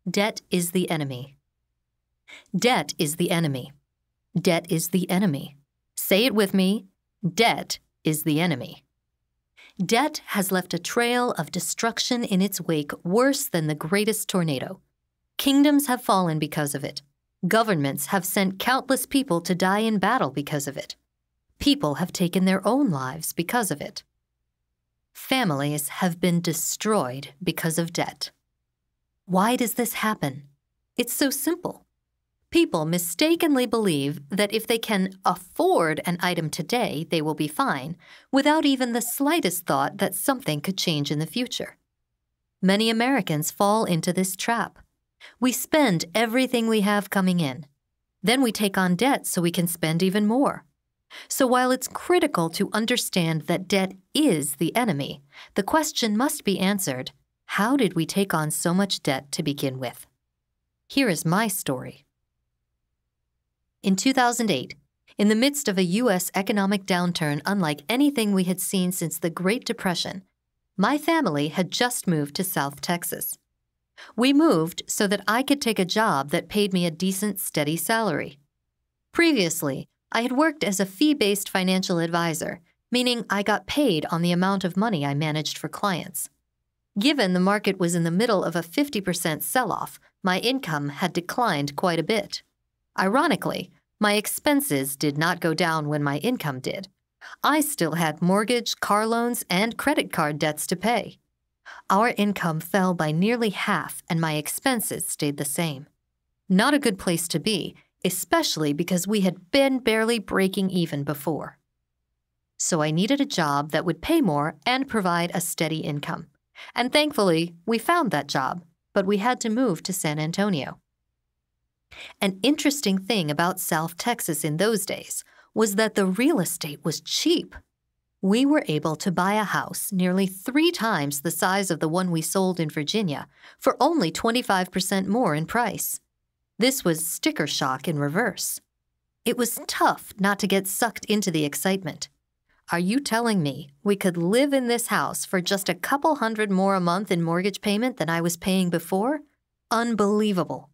Debt is the enemy. Debt is the enemy. Debt is the enemy. Say it with me. Debt is the enemy. Debt has left a trail of destruction in its wake worse than the greatest tornado. Kingdoms have fallen because of it. Governments have sent countless people to die in battle because of it. People have taken their own lives because of it. Families have been destroyed because of debt. Why does this happen? It's so simple. People mistakenly believe that if they can afford an item today, they will be fine, without even the slightest thought that something could change in the future. Many Americans fall into this trap. We spend everything we have coming in. Then we take on debt so we can spend even more. So while it's critical to understand that debt is the enemy, the question must be answered, how did we take on so much debt to begin with? Here is my story. In 2008, in the midst of a U.S. economic downturn unlike anything we had seen since the Great Depression, my family had just moved to South Texas. We moved so that I could take a job that paid me a decent, steady salary. Previously, I had worked as a fee-based financial advisor, meaning I got paid on the amount of money I managed for clients. Given the market was in the middle of a 50% sell-off, my income had declined quite a bit. Ironically, my expenses did not go down when my income did. I still had mortgage, car loans, and credit card debts to pay. Our income fell by nearly half, and my expenses stayed the same. Not a good place to be, especially because we had been barely breaking even before. So I needed a job that would pay more and provide a steady income. And thankfully, we found that job, but we had to move to San Antonio. An interesting thing about South Texas in those days was that the real estate was cheap. We were able to buy a house nearly 3 times the size of the one we sold in Virginia for only 25% more in price. This was sticker shock in reverse. It was tough not to get sucked into the excitement. Are you telling me we could live in this house for just a couple hundred more a month in mortgage payment than I was paying before? Unbelievable.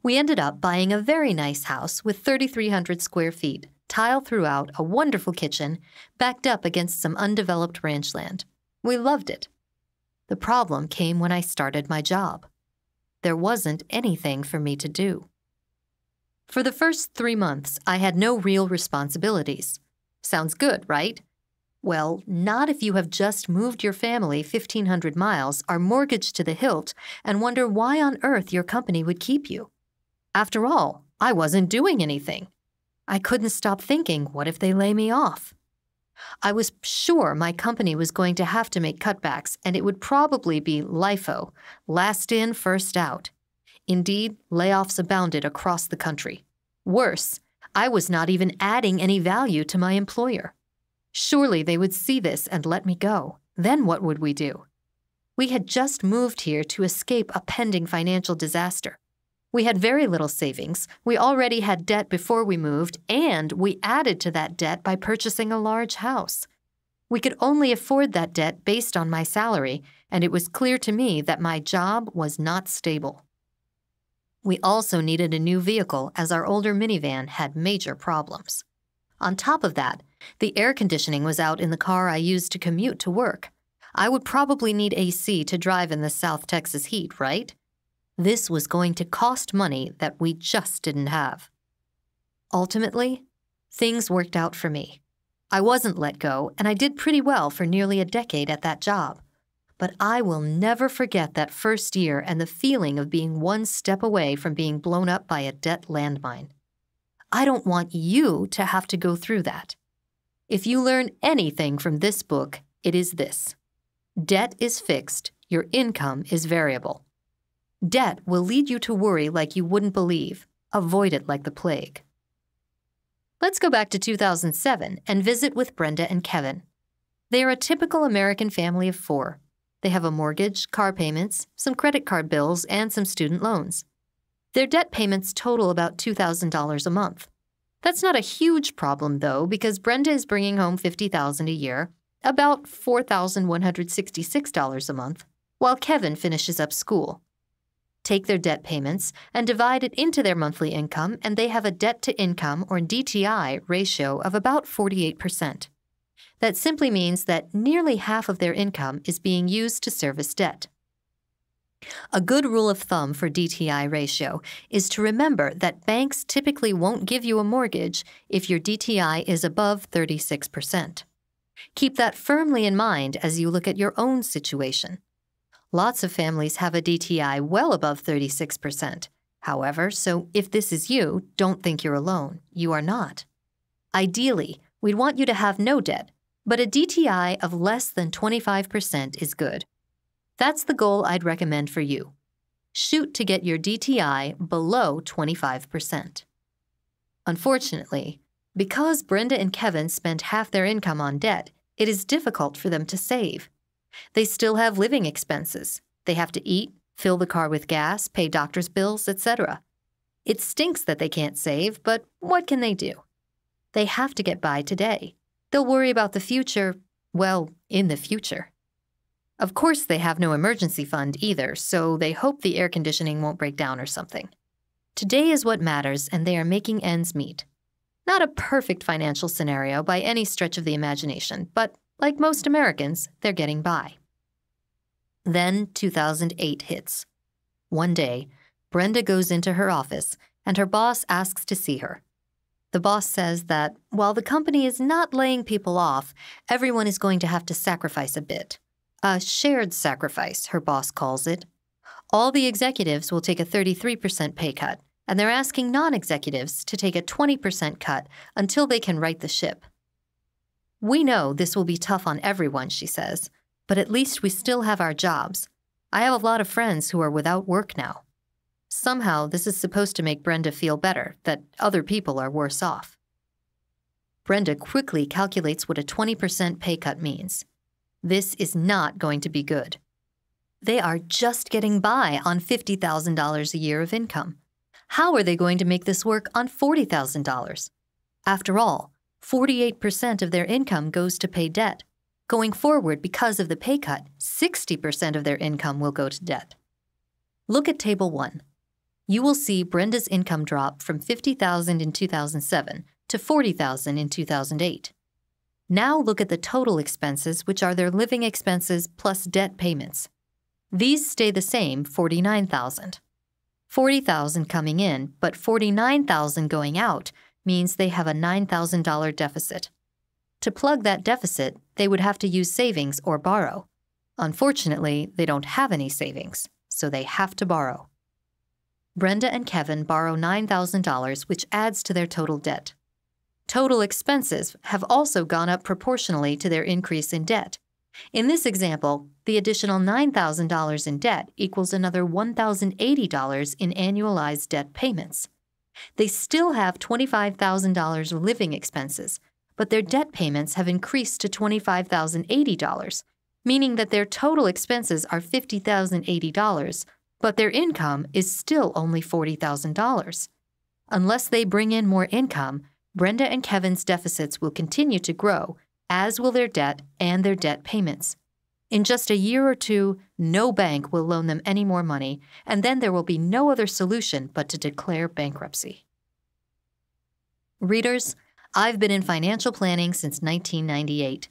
We ended up buying a very nice house with 3,300 square feet, tile throughout, a wonderful kitchen, backed up against some undeveloped ranch land. We loved it. The problem came when I started my job. There wasn't anything for me to do. For the first 3 months, I had no real responsibilities. Sounds good, right? Well, not if you have just moved your family 1,500 miles, are mortgaged to the hilt, and wonder why on earth your company would keep you. After all, I wasn't doing anything. I couldn't stop thinking, what if they lay me off? I was sure my company was going to have to make cutbacks, and it would probably be LIFO, last in, first out. Indeed, layoffs abounded across the country. Worse, I was not even adding any value to my employer. Surely they would see this and let me go. Then what would we do? We had just moved here to escape a pending financial disaster. We had very little savings, we already had debt before we moved, and we added to that debt by purchasing a large house. We could only afford that debt based on my salary, and it was clear to me that my job was not stable. We also needed a new vehicle as our older minivan had major problems. On top of that, the air conditioning was out in the car I used to commute to work. I would probably need AC to drive in the South Texas heat, right? This was going to cost money that we just didn't have. Ultimately, things worked out for me. I wasn't let go, and I did pretty well for nearly a decade at that job. But I will never forget that first year and the feeling of being one step away from being blown up by a debt landmine. I don't want you to have to go through that. If you learn anything from this book, it is this. Debt is fixed, your income is variable. Debt will lead you to worry like you wouldn't believe. Avoid it like the plague. Let's go back to 2007 and visit with Brenda and Kevin. They are a typical American family of 4. They have a mortgage, car payments, some credit card bills, and some student loans. Their debt payments total about $2,000 a month. That's not a huge problem, though, because Brenda is bringing home $50,000 a year, about $4,166 a month, while Kevin finishes up school. take their debt payments, and divide it into their monthly income, and they have a debt-to-income, or DTI, ratio of about 48%. That simply means that nearly half of their income is being used to service debt. A good rule of thumb for DTI ratio is to remember that banks typically won't give you a mortgage if your DTI is above 36%. Keep that firmly in mind as you look at your own situation. Lots of families have a DTI well above 36%. However, so if this is you, don't think you're alone. You are not. Ideally, we'd want you to have no debt, but a DTI of less than 25% is good. That's the goal I'd recommend for you. Shoot to get your DTI below 25%. Unfortunately, because Brenda and Kevin spent half their income on debt, it is difficult for them to save. They still have living expenses. They have to eat, fill the car with gas, pay doctor's bills, etc. It stinks that they can't save, but what can they do? They have to get by today. They'll worry about the future, well, in the future. Of course, they have no emergency fund either, so they hope the air conditioning won't break down or something. Today is what matters, and they are making ends meet. Not a perfect financial scenario by any stretch of the imagination, but like most Americans, they're getting by. Then 2008 hits. One day, Brenda goes into her office, and her boss asks to see her. The boss says that while the company is not laying people off, everyone is going to have to sacrifice a bit. A shared sacrifice, her boss calls it. All the executives will take a 33% pay cut, and they're asking non-executives to take a 20% cut until they can right the ship. We know this will be tough on everyone, she says, but at least we still have our jobs. I have a lot of friends who are without work now. Somehow, this is supposed to make Brenda feel better, that other people are worse off. Brenda quickly calculates what a 20% pay cut means. This is not going to be good. They are just getting by on $50,000 a year of income. How are they going to make this work on $40,000? After all, 48% of their income goes to pay debt. Going forward, because of the pay cut, 60% of their income will go to debt. Look at Table 1. You will see Brenda's income drop from $50,000 in 2007 to $40,000 in 2008. Now look at the total expenses, which are their living expenses plus debt payments. These stay the same, $49,000. $40,000 coming in, but $49,000 going out means they have a $9,000 deficit. To plug that deficit, they would have to use savings or borrow. Unfortunately, they don't have any savings, so they have to borrow. Brenda and Kevin borrow $9,000, which adds to their total debt. Total expenses have also gone up proportionally to their increase in debt. In this example, the additional $9,000 in debt equals another $1,080 in annualized debt payments. They still have $25,000 living expenses, but their debt payments have increased to $25,080, meaning that their total expenses are $50,080, but their income is still only $40,000. Unless they bring in more income, Brenda and Kevin's deficits will continue to grow, as will their debt and their debt payments. In just a year or two, no bank will loan them any more money, and then there will be no other solution but to declare bankruptcy. Readers, I've been in financial planning since 1998.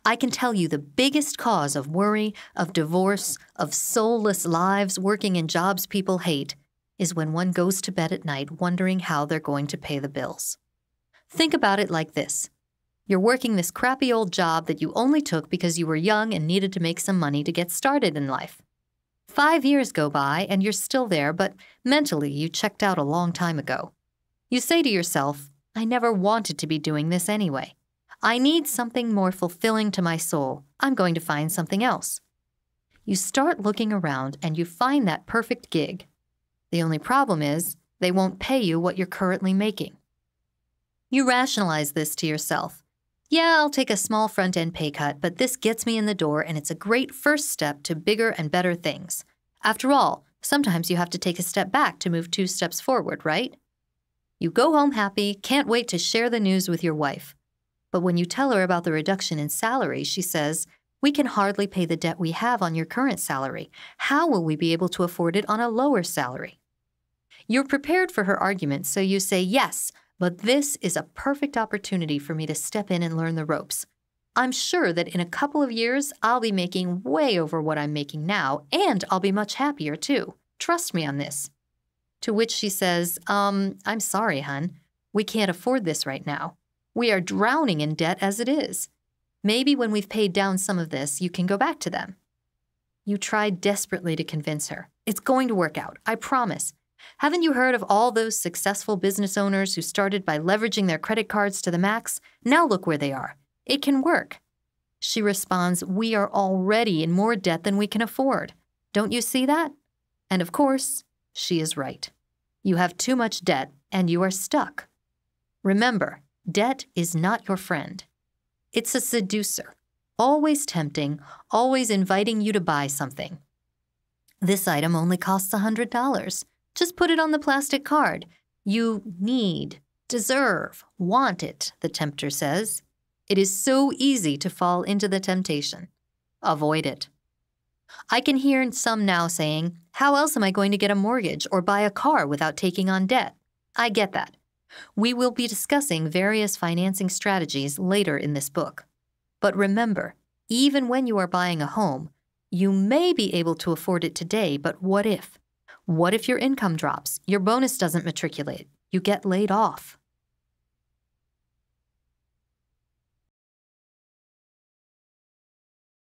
I can tell you the biggest cause of worry, of divorce, of soulless lives working in jobs people hate is when one goes to bed at night wondering how they're going to pay the bills. Think about it like this. You're working this crappy old job that you only took because you were young and needed to make some money to get started in life. 5 years go by and you're still there, but mentally you checked out a long time ago. You say to yourself, I never wanted to be doing this anyway. I need something more fulfilling to my soul. I'm going to find something else. You start looking around and you find that perfect gig. The only problem is they won't pay you what you're currently making. You rationalize this to yourself. Yeah, I'll take a small front-end pay cut, but this gets me in the door and it's a great first step to bigger and better things. After all, sometimes you have to take a step back to move 2 steps forward, right? You go home happy, can't wait to share the news with your wife. But when you tell her about the reduction in salary, she says, We can hardly pay the debt we have on your current salary. How will we be able to afford it on a lower salary? You're prepared for her argument, so you say, yes, but this is a perfect opportunity for me to step in and learn the ropes. I'm sure that in a couple of years, I'll be making way over what I'm making now, and I'll be much happier too. Trust me on this. To which she says, I'm sorry, hon. We can't afford this right now. We are drowning in debt as it is. Maybe when we've paid down some of this, you can go back to them. You tried desperately to convince her. It's going to work out, I promise. Haven't you heard of all those successful business owners who started by leveraging their credit cards to the max? Now look where they are. It can work. She responds, we are already in more debt than we can afford. Don't you see that? And of course, she is right. You have too much debt and you are stuck. Remember, debt is not your friend. It's a seducer, always tempting, always inviting you to buy something. This item only costs $100. Just put it on the plastic card. You need, deserve, want it, the tempter says. It is so easy to fall into the temptation. Avoid it. I can hear some now saying, how else am I going to get a mortgage or buy a car without taking on debt? I get that. We will be discussing various financing strategies later in this book. But remember, even when you are buying a home, you may be able to afford it today, but what if? What if your income drops, your bonus doesn't matriculate, you get laid off?